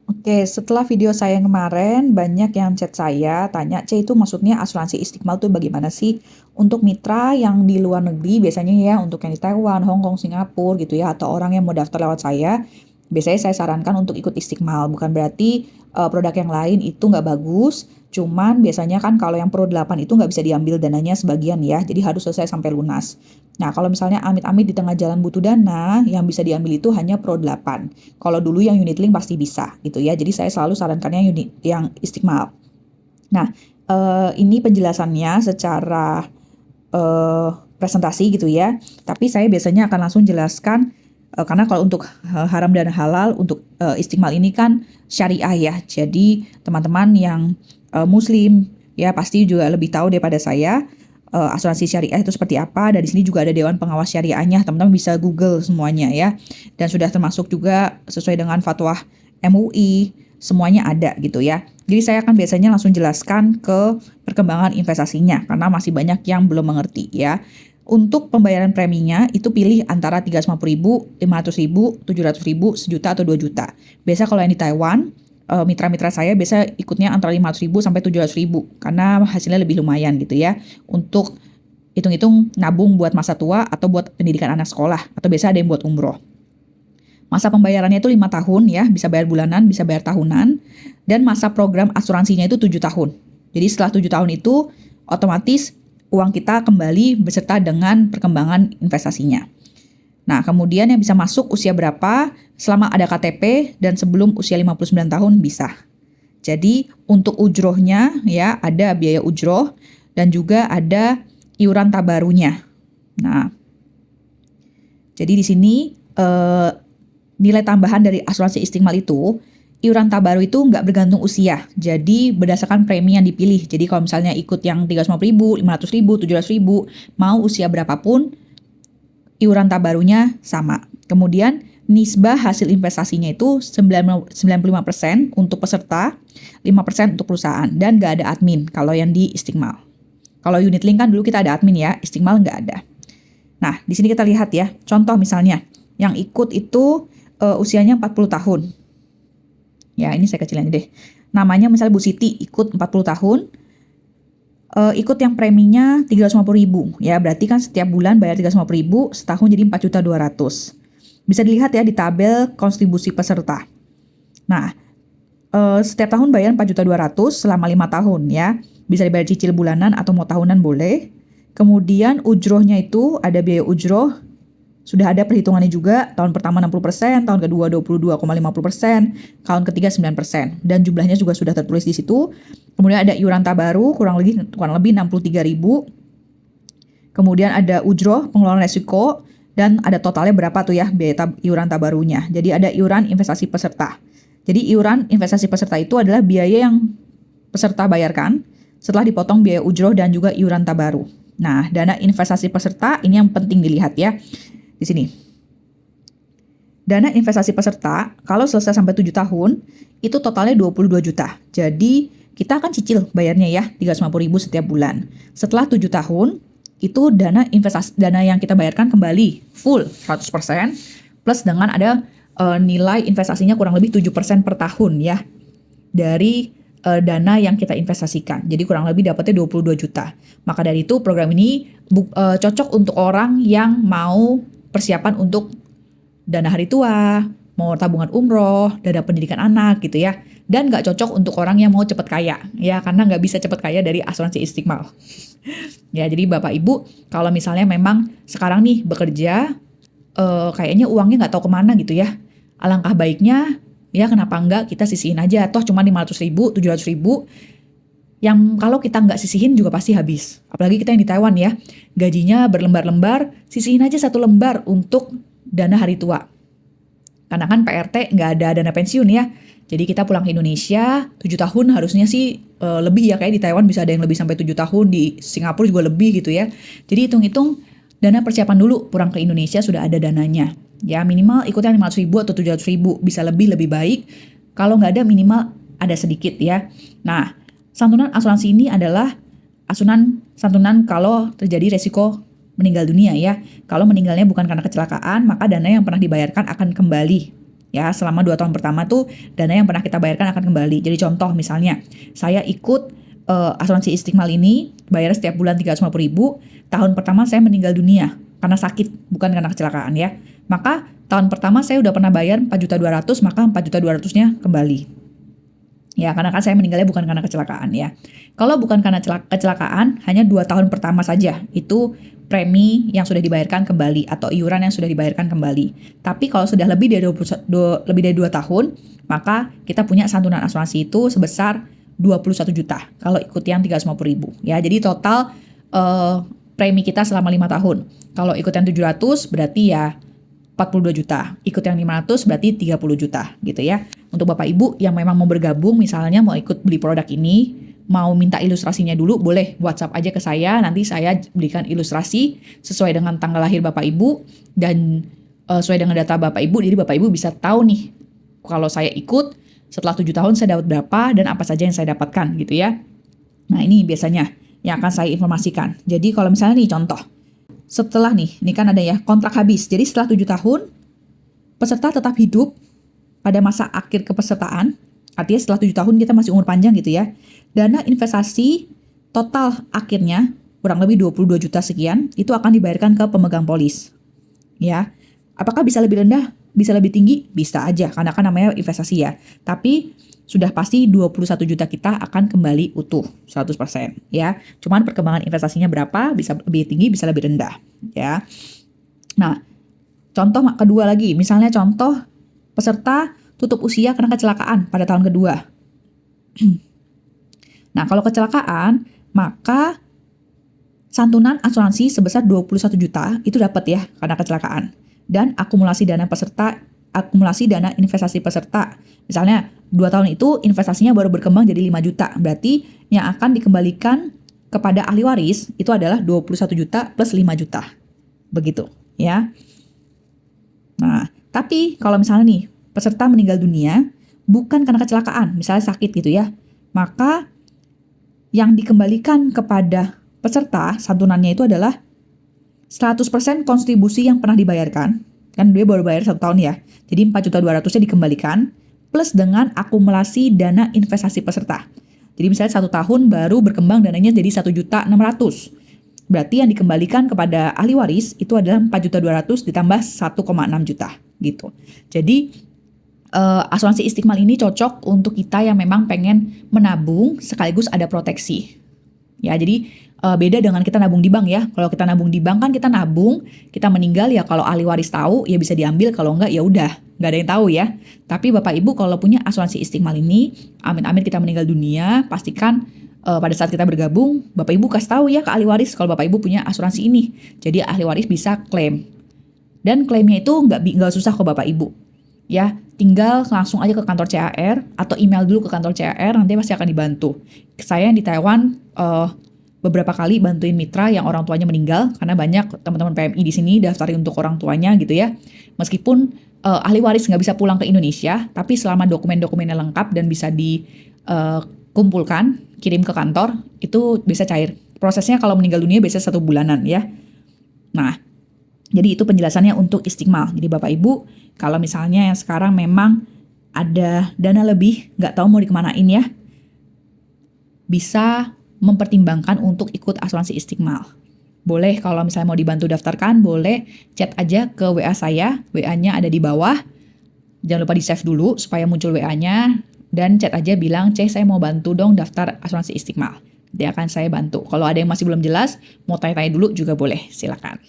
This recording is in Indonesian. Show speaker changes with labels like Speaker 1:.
Speaker 1: Oke, setelah video saya yang kemarin, banyak yang chat saya, tanya, "C, itu maksudnya asuransi Istiqmal tuh bagaimana sih?" Untuk mitra yang di luar negeri, biasanya ya, untuk yang di Taiwan, Hong Kong, Singapura gitu ya, atau orang yang mau daftar lewat saya, biasanya saya sarankan untuk ikut Istiqmal. Bukan berarti produk yang lain itu nggak bagus, cuman biasanya kan kalau yang Pro 8 itu nggak bisa diambil dananya sebagian ya, jadi harus selesai sampai lunas. Nah, kalau misalnya amit-amit di tengah jalan butuh dana, yang bisa diambil itu hanya Pro 8. Kalau dulu yang unit link pasti bisa gitu ya. Jadi saya selalu sarankannya unit yang Istiqmal. Nah, ini penjelasannya secara presentasi gitu ya. Tapi saya biasanya akan langsung jelaskan karena kalau untuk haram dan halal untuk Istiqmal ini kan syariah ya. Jadi teman-teman yang muslim ya pasti juga lebih tahu daripada saya asuransi syariah itu seperti apa. Dan di sini juga ada dewan pengawas syariahnya. Teman-teman bisa Google semuanya ya. Dan sudah termasuk juga sesuai dengan fatwa MUI, semuanya ada gitu ya. Jadi saya akan biasanya langsung jelaskan ke perkembangan investasinya karena masih banyak yang belum mengerti ya. Untuk pembayaran preminya itu pilih antara 350.000, 500.000, 700.000, sejuta atau 2 juta. Biasa kalau yang di Taiwan, mitra-mitra saya biasa ikutnya antara 500.000 sampai 700.000 karena hasilnya lebih lumayan gitu ya. Untuk hitung-hitung nabung buat masa tua atau buat pendidikan anak sekolah atau biasa ada yang buat umroh. Masa pembayarannya itu 5 tahun ya, bisa bayar bulanan, bisa bayar tahunan. Dan masa program asuransinya itu 7 tahun. Jadi setelah 7 tahun itu, otomatis uang kita kembali beserta dengan perkembangan investasinya. Nah, kemudian yang bisa masuk usia berapa, selama ada KTP dan sebelum usia 59 tahun bisa. Jadi untuk ujrohnya ya, ada biaya ujroh dan juga ada iuran tabarunya. Nah, jadi di sini nilai tambahan dari asuransi Istiqmal itu, iuran tabaru itu nggak bergantung usia. Jadi berdasarkan premi yang dipilih. Jadi kalau misalnya ikut yang 350.000, 500.000, 700.000, mau usia berapapun, iuran tabarunya sama. Kemudian nisbah hasil investasinya itu 95% untuk peserta, 5% untuk perusahaan. Dan nggak ada admin kalau yang di Istiqmal. Kalau unit link kan dulu kita ada admin ya, Istiqmal nggak ada. Nah, di sini kita lihat ya, contoh misalnya, yang ikut itu usianya 40 tahun. Ya, ini saya kecilin deh. Namanya misalnya Bu Siti ikut 40 tahun, ikut yang preminya 350.000. Ya, berarti kan setiap bulan bayar 350.000, setahun jadi 4.200.000. Bisa dilihat ya di tabel kontribusi peserta. Nah, setiap tahun bayar 4.200.000 selama 5 tahun ya. Bisa dibayar cicil bulanan atau mau tahunan boleh. Kemudian ujrohnya itu ada biaya ujroh. Sudah ada perhitungannya juga, tahun pertama 60%, tahun kedua 22,50%, tahun ketiga 9%. Dan jumlahnya juga sudah tertulis di situ. Kemudian ada iuran tabaru, kurang lebih 63.000. Kemudian ada ujroh, pengelolaan resiko, dan ada totalnya berapa tuh ya biaya iuran tabarunya. Jadi ada iuran investasi peserta. Jadi iuran investasi peserta itu adalah biaya yang peserta bayarkan setelah dipotong biaya ujroh dan juga iuran tabaru. Nah, dana investasi peserta ini yang penting dilihat ya. Di sini. Dana investasi peserta kalau selesai sampai 7 tahun itu totalnya 22 juta. Jadi kita akan cicil bayarnya ya 350.000 setiap bulan. Setelah 7 tahun itu dana yang kita bayarkan kembali full 100% plus dengan ada nilai investasinya kurang lebih 7% per tahun ya dari dana yang kita investasikan. Jadi kurang lebih dapatnya 22 juta. Maka dari itu program ini cocok untuk orang yang mau persiapan untuk dana hari tua, mau tabungan umroh, dana pendidikan anak gitu ya. Dan nggak cocok untuk orang yang mau cepat kaya ya, karena nggak bisa cepat kaya dari asuransi Istiqmal. Ya, jadi Bapak Ibu kalau misalnya memang sekarang nih bekerja, kayaknya uangnya nggak tahu kemana gitu ya. Alangkah baiknya ya kenapa enggak kita sisihin aja, toh cuma 500.000, 700.000. Yang kalau kita nggak sisihin juga pasti habis. Apalagi kita yang di Taiwan ya, gajinya berlembar-lembar, sisihin aja 1 lembar untuk dana hari tua. Karena kan PRT nggak ada dana pensiun ya. Jadi kita pulang ke Indonesia, 7 tahun harusnya sih lebih ya, kayak di Taiwan bisa ada yang lebih sampai 7 tahun, di Singapura juga lebih gitu ya. Jadi hitung-hitung dana persiapan dulu, pulang ke Indonesia sudah ada dananya. Ya minimal ikutnya 500.000 atau 700.000, bisa lebih baik. Kalau nggak ada minimal ada sedikit ya. Nah, santunan asuransi ini adalah santunan kalau terjadi resiko meninggal dunia ya. Kalau meninggalnya bukan karena kecelakaan, maka dana yang pernah dibayarkan akan kembali Ya, selama 2 tahun pertama tuh dana yang pernah kita bayarkan akan kembali. Jadi contoh misalnya, saya ikut asuransi Istiqmal ini, bayar setiap bulan 350.000, tahun pertama saya meninggal dunia karena sakit, bukan karena kecelakaan ya. Maka tahun pertama saya udah pernah bayar 4.200.000, maka 4.200.000-nya kembali. Ya, karena kan saya meninggalnya bukan karena kecelakaan ya. Kalau bukan karena kecelakaan, hanya 2 tahun pertama saja. Itu premi yang sudah dibayarkan kembali atau iuran yang sudah dibayarkan kembali. Tapi kalau sudah lebih dari 2 tahun, maka kita punya santunan asuransi itu sebesar 21 juta kalau ikut yang 350.000 ya. Jadi total premi kita selama 5 tahun. Kalau ikut yang 700 berarti ya 42 juta. Ikut yang 500 berarti 30 juta gitu ya. Untuk Bapak Ibu yang memang mau bergabung, misalnya mau ikut beli produk ini, mau minta ilustrasinya dulu, boleh WhatsApp aja ke saya, nanti saya berikan ilustrasi sesuai dengan tanggal lahir Bapak Ibu dan sesuai dengan data Bapak Ibu, jadi Bapak Ibu bisa tahu nih, kalau saya ikut, setelah 7 tahun saya dapat berapa dan apa saja yang saya dapatkan gitu ya. Nah ini biasanya yang akan saya informasikan. Jadi kalau misalnya nih contoh, setelah ini kan ada ya kontrak habis, jadi setelah 7 tahun, peserta tetap hidup pada masa akhir kepesertaan, artinya setelah 7 tahun kita masih umur panjang gitu ya, dana investasi total akhirnya kurang lebih 22 juta sekian, itu akan dibayarkan ke pemegang polis. Ya, apakah bisa lebih rendah? Bisa lebih tinggi? Bisa aja, karena kan namanya investasi ya. Tapi sudah pasti 21 juta kita akan kembali utuh 100% ya. Cuman perkembangan investasinya berapa, bisa lebih tinggi, bisa lebih rendah ya. Nah, contoh kedua lagi, misalnya contoh peserta tutup usia karena kecelakaan pada tahun kedua. Nah, kalau kecelakaan, maka santunan asuransi sebesar 21 juta itu dapat ya karena kecelakaan. Dan akumulasi dana investasi peserta. Misalnya 2 tahun itu investasinya baru berkembang jadi 5 juta. Berarti yang akan dikembalikan kepada ahli waris itu adalah 21 juta plus 5 juta. Begitu ya. Nah, tapi kalau misalnya nih peserta meninggal dunia bukan karena kecelakaan, misalnya sakit gitu ya, maka yang dikembalikan kepada peserta santunannya itu adalah 100% kontribusi yang pernah dibayarkan, kan dia baru bayar 1 tahun ya, jadi 4.200.000-nya dikembalikan, plus dengan akumulasi dana investasi peserta. Jadi misalnya 1 tahun baru berkembang dananya jadi 1.600.000. Berarti yang dikembalikan kepada ahli waris itu adalah 4.200.000 ditambah 1,6 juta gitu. Jadi asuransi Istiqmal ini cocok untuk kita yang memang pengen menabung sekaligus ada proteksi. Ya, jadi beda dengan kita nabung di bank ya. Kalau kita nabung di bank kan kita nabung, kita meninggal ya kalau ahli waris tahu ya bisa diambil, kalau enggak ya udah, nggak ada yang tahu ya. Tapi Bapak Ibu kalau punya asuransi Istiqmal ini, amin-amin kita meninggal dunia, pastikan pada saat kita bergabung, Bapak Ibu kasih tahu ya ke ahli waris kalau Bapak Ibu punya asuransi ini. Jadi ahli waris bisa klaim. Dan klaimnya itu nggak susah kok Bapak Ibu. Ya, tinggal langsung aja ke kantor CAR atau email dulu ke kantor CAR, nanti pasti akan dibantu. Saya yang di Taiwan beberapa kali bantuin mitra yang orang tuanya meninggal, karena banyak teman-teman PMI di sini daftarin untuk orang tuanya gitu ya. Meskipun ahli waris nggak bisa pulang ke Indonesia, tapi selama dokumen-dokumennya lengkap dan bisa dikumpulkan, kirim ke kantor, itu bisa cair. Prosesnya kalau meninggal dunia biasanya 1 bulanan ya. Nah, jadi itu penjelasannya untuk Istiqmal. Jadi Bapak Ibu, kalau misalnya yang sekarang memang ada dana lebih, nggak tahu mau dikemanain ya, bisa mempertimbangkan untuk ikut asuransi Istiqmal. Boleh kalau misalnya mau dibantu daftarkan, boleh chat aja ke WA saya, WA-nya ada di bawah. Jangan lupa di-save dulu supaya muncul WA-nya, dan chat aja bilang, saya mau bantu dong daftar asuransi Istiqmal. Dia akan saya bantu. Kalau ada yang masih belum jelas, mau tanya-tanya dulu juga boleh, silakan.